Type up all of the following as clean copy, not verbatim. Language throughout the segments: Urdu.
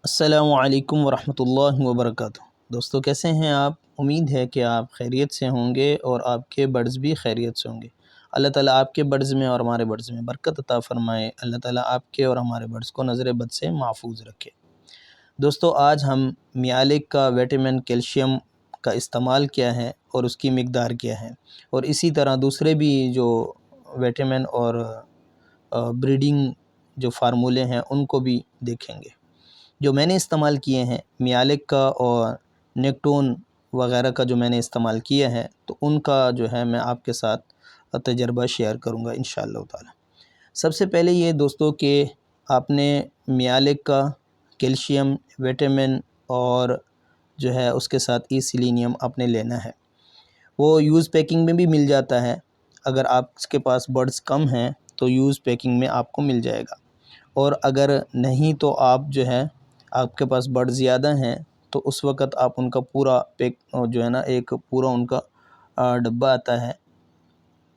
السلام علیکم ورحمۃ اللہ وبرکاتہ۔ دوستو کیسے ہیں آپ؟ امید ہے کہ آپ خیریت سے ہوں گے اور آپ کے برڈز بھی خیریت سے ہوں گے۔ اللہ تعالیٰ آپ کے برڈز میں اور ہمارے برڈز میں برکت عطا فرمائے۔ اللہ تعالیٰ آپ کے اور ہمارے برڈز کو نظر بد سے محفوظ رکھے۔ دوستو آج ہم میالک کا وٹامن کیلشیم کا استعمال کیا ہے اور اس کی مقدار کیا ہے، اور اسی طرح دوسرے بھی جو وٹامن اور بریڈنگ جو فارمولے ہیں ان کو بھی دیکھیں گے۔ جو میں نے استعمال کیے ہیں میالک کا اور نیکٹون وغیرہ کا جو میں نے استعمال کیا ہے، تو ان کا جو ہے میں آپ کے ساتھ تجربہ شیئر کروں گا انشاءاللہ تعالی۔ سب سے پہلے یہ دوستو کہ آپ نے میالک کا کیلشیم وٹامن اور جو ہے اس کے ساتھ سیلینیم آپ نے لینا ہے۔ وہ یوز پیکنگ میں بھی مل جاتا ہے، اگر آپ کے پاس برڈز کم ہیں تو یوز پیکنگ میں آپ کو مل جائے گا، اور اگر نہیں تو آپ جو ہے آپ کے پاس برڈ زیادہ ہیں تو اس وقت آپ ان کا پورا پیک جو ہے نا ایک پورا ان کا ڈبہ آتا ہے،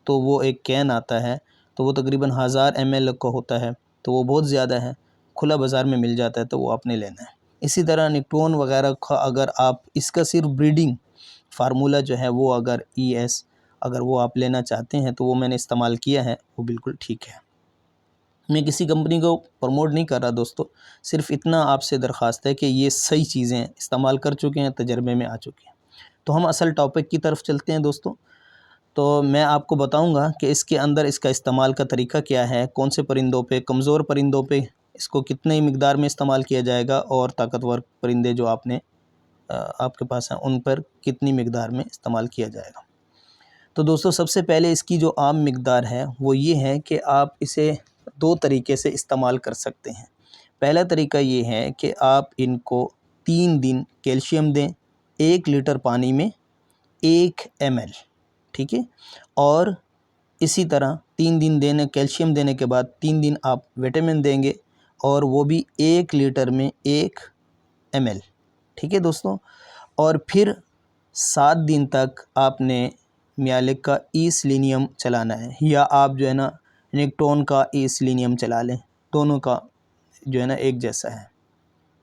تو وہ ایک کین آتا ہے، تو وہ تقریباً 1000 ml کا ہوتا ہے، تو وہ بہت زیادہ ہے، کھلا بازار میں مل جاتا ہے تو وہ آپ نے لینا ہے۔ اسی طرح نیکٹون وغیرہ کا اگر آپ اس کا صرف بریڈنگ فارمولہ جو ہے وہ اگر وہ آپ لینا چاہتے ہیں تو وہ میں نے استعمال کیا ہے، وہ بالکل ٹھیک ہے۔ میں کسی کمپنی کو پروموٹ نہیں کر رہا دوستو، صرف اتنا آپ سے درخواست ہے کہ یہ صحیح چیزیں استعمال کر چکے ہیں، تجربے میں آ چکے ہیں۔ تو ہم اصل ٹاپک کی طرف چلتے ہیں دوستو۔ تو میں آپ کو بتاؤں گا کہ اس کے اندر اس کا استعمال کا طریقہ کیا ہے، کون سے پرندوں پہ، کمزور پرندوں پہ اس کو کتنے مقدار میں استعمال کیا جائے گا، اور طاقتور پرندے جو آپ کے پاس ہیں ان پر کتنی مقدار میں استعمال کیا جائے گا۔ تو دوستو سب سے پہلے اس کی جو عام مقدار ہے وہ یہ ہے کہ آپ اسے 2 طریقے سے استعمال کر سکتے ہیں۔ پہلا طریقہ یہ ہے کہ آپ ان کو 3 دن کیلشیم دیں 1 لیٹر پانی میں 1 ml، ٹھیک ہے، اور اسی طرح 3 دن کیلشیم دینے کے بعد 3 دن آپ وٹامن دیں گے، اور وہ بھی 1 لیٹر میں 1 ml، ٹھیک ہے دوستو۔ اور پھر 7 دن تک آپ نے میالک کا سیلینیم چلانا ہے، یا آپ جو ہے نا نیکٹون کا سیلینیم چلا لیں، دونوں کا جو ہے نا ایک جیسا ہے،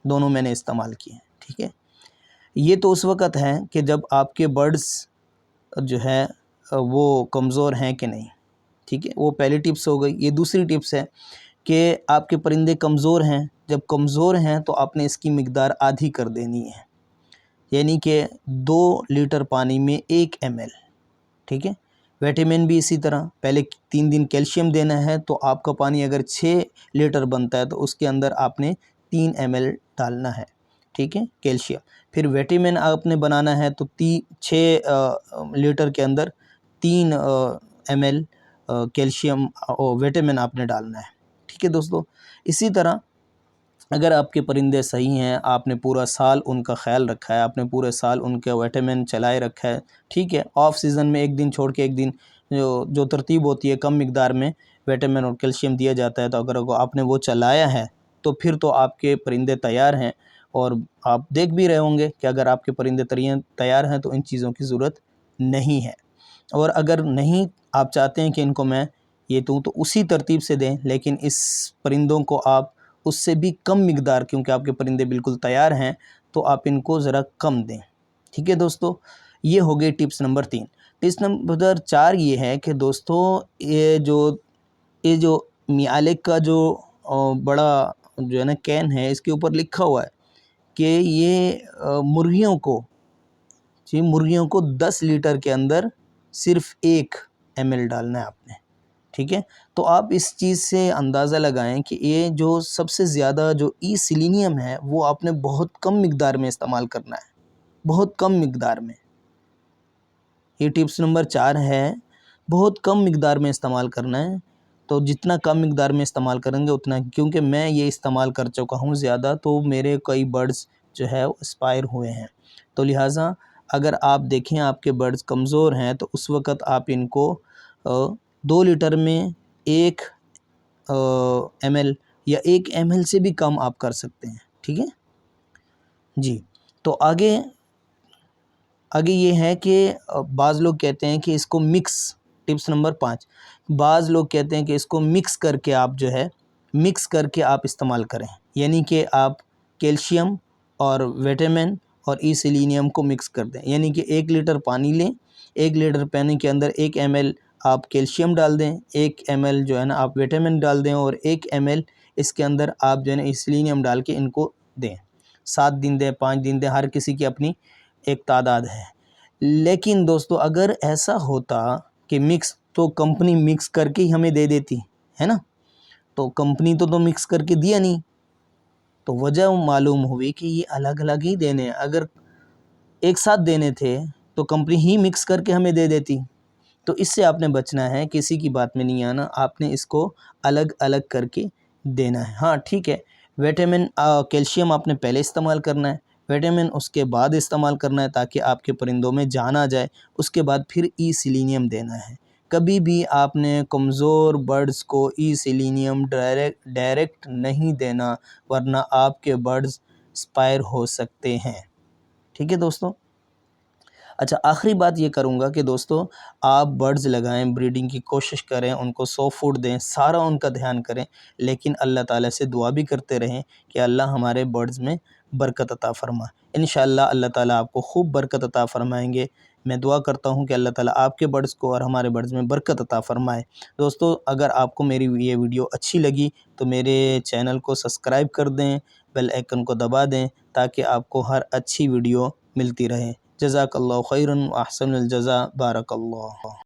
دونوں میں نے استعمال کیے ہیں، ٹھیک ہے۔ یہ تو اس وقت ہے کہ جب آپ کے برڈز جو ہے وہ کمزور ہیں کہ نہیں، ٹھیک ہے، وہ پہلی ٹپس ہو گئی۔ یہ دوسری ٹپس ہے کہ آپ کے پرندے کمزور ہیں، جب کمزور ہیں تو آپ نے اس کی مقدار آدھی کر دینی ہے، یعنی کہ 2 لیٹر پانی میں 1 ml، ٹھیک ہے۔ وٹامن بھی اسی طرح، پہلے 3 دن کیلشیم دینا ہے تو آپ کا پانی اگر 6 لیٹر بنتا ہے تو اس کے اندر آپ نے 3 ml ڈالنا ہے، ٹھیک ہے، کیلشیم۔ پھر وٹامن آپ نے بنانا ہے تو 6 لیٹر کے اندر 3 ml کیلشیم اور وٹامن آپ نے ڈالنا ہے، ٹھیک ہے دوستو۔ اسی طرح اگر آپ کے پرندے صحیح ہیں، آپ نے پورا سال ان کا خیال رکھا ہے، آپ نے پورے سال ان کے وٹامن چلائے رکھا ہے، ٹھیک ہے، آف سیزن میں 1 دن چھوڑ کے 1 دن جو ترتیب ہوتی ہے کم مقدار میں وٹامن اور کیلشیم دیا جاتا ہے، تو اگر آپ نے وہ چلایا ہے تو پھر تو آپ کے پرندے تیار ہیں، اور آپ دیکھ بھی رہے ہوں گے کہ اگر آپ کے پرندے تیار ہیں تو ان چیزوں کی ضرورت نہیں ہے۔ اور اگر نہیں آپ چاہتے ہیں کہ ان کو میں یہ دوں تو اسی ترتیب سے دیں، لیکن اس پرندوں کو آپ اس سے بھی کم مقدار، کیونکہ آپ کے پرندے بالکل تیار ہیں تو آپ ان کو ذرا کم دیں، ٹھیک ہے دوستو۔ یہ ہو گئی ٹپس نمبر 3۔ ٹپس نمبر 4 یہ ہے کہ دوستو یہ جو میالک کا جو بڑا جو ہے نا کین ہے، اس کے اوپر لکھا ہوا ہے کہ یہ مرغیوں کو 10 لیٹر کے اندر صرف 1 ml ڈالنا ہے آپ نے، ٹھیک ہے۔ تو آپ اس چیز سے اندازہ لگائیں کہ یہ جو سب سے زیادہ جو سیلینیم ہے وہ آپ نے بہت کم مقدار میں استعمال کرنا ہے، بہت کم مقدار میں۔ یہ ٹپس نمبر 4 ہے، بہت کم مقدار میں استعمال کرنا ہے۔ تو جتنا کم مقدار میں استعمال کریں گے اتنا، کیونکہ میں یہ استعمال کر چکا ہوں زیادہ، تو میرے کئی برڈز جو ہے ایکسپائر ہوئے ہیں، تو لہٰذا اگر آپ دیکھیں آپ کے برڈز کمزور ہیں تو اس وقت آپ ان کو 2 لیٹر میں 1 ml یا 1 ml سے بھی کم آپ کر سکتے ہیں، ٹھیک ہے جی۔ تو آگے یہ ہے کہ بعض لوگ کہتے ہیں کہ اس کو ٹپس نمبر 5، بعض لوگ کہتے ہیں کہ اس کو مکس کر کے آپ استعمال کریں، یعنی کہ آپ کیلشیم اور وٹامن اور ای سیلینیم کو مکس کر دیں، یعنی کہ 1 لیٹر پانی لیں، 1 لیٹر پانی کے اندر 1 ml آپ کیلشیم ڈال دیں، 1 ml جو ہے نا آپ وٹامن ڈال دیں، اور 1 ml اس کے اندر آپ جو ہے نا ای سیلینیم ڈال کے ان کو دیں۔ 7 دن دیں، 5 دن دیں، ہر کسی کی اپنی ایک تعداد ہے۔ لیکن دوستو اگر ایسا ہوتا کہ مکس، تو کمپنی مکس کر کے ہی ہمیں دے دیتی ہے نا، تو کمپنی تو مکس کر کے دیا نہیں، تو وجہ معلوم ہوئی کہ یہ الگ الگ ہی دینے ہیں۔ اگر ایک ساتھ دینے تھے تو کمپنی ہی مکس کر کے ہمیں دے دیتی۔ تو اس سے آپ نے بچنا ہے، کسی کی بات میں نہیں آنا، آپ نے اس کو الگ الگ کر کے دینا ہے۔ ہاں ٹھیک ہے، وٹامن کیلشیم آپ نے پہلے استعمال کرنا ہے، وٹامن اس کے بعد استعمال کرنا ہے تاکہ آپ کے پرندوں میں جان آ جائے، اس کے بعد پھر ای سیلینیم دینا ہے۔ کبھی بھی آپ نے کمزور برڈز کو ای سیلینیم ڈائریکٹ نہیں دینا، ورنہ آپ کے برڈز اسپائر ہو سکتے ہیں۔ ٹھیک ہے دوستو؟ اچھا، آخری بات یہ کروں گا کہ دوستو آپ برڈز لگائیں، بریڈنگ کی کوشش کریں، ان کو سافٹ فوڈ دیں، سارا ان کا دھیان کریں، لیکن اللہ تعالیٰ سے دعا بھی کرتے رہیں کہ اللہ ہمارے برڈز میں برکت عطا فرما۔ انشاءاللہ اللہ تعالیٰ آپ کو خوب برکت عطا فرمائیں گے۔ میں دعا کرتا ہوں کہ اللہ تعالیٰ آپ کے برڈز کو اور ہمارے برڈز میں برکت عطا فرمائے۔ دوستو اگر آپ کو میری یہ ویڈیو اچھی لگی تو میرے چینل کو سبسکرائب کر دیں، بیل آئیکن کو دبا دیں تاکہ آپ کو ہر اچھی ویڈیو ملتی رہے۔ جزاک اللہ خیرا و احسن الجزاء، بارک اللہ۔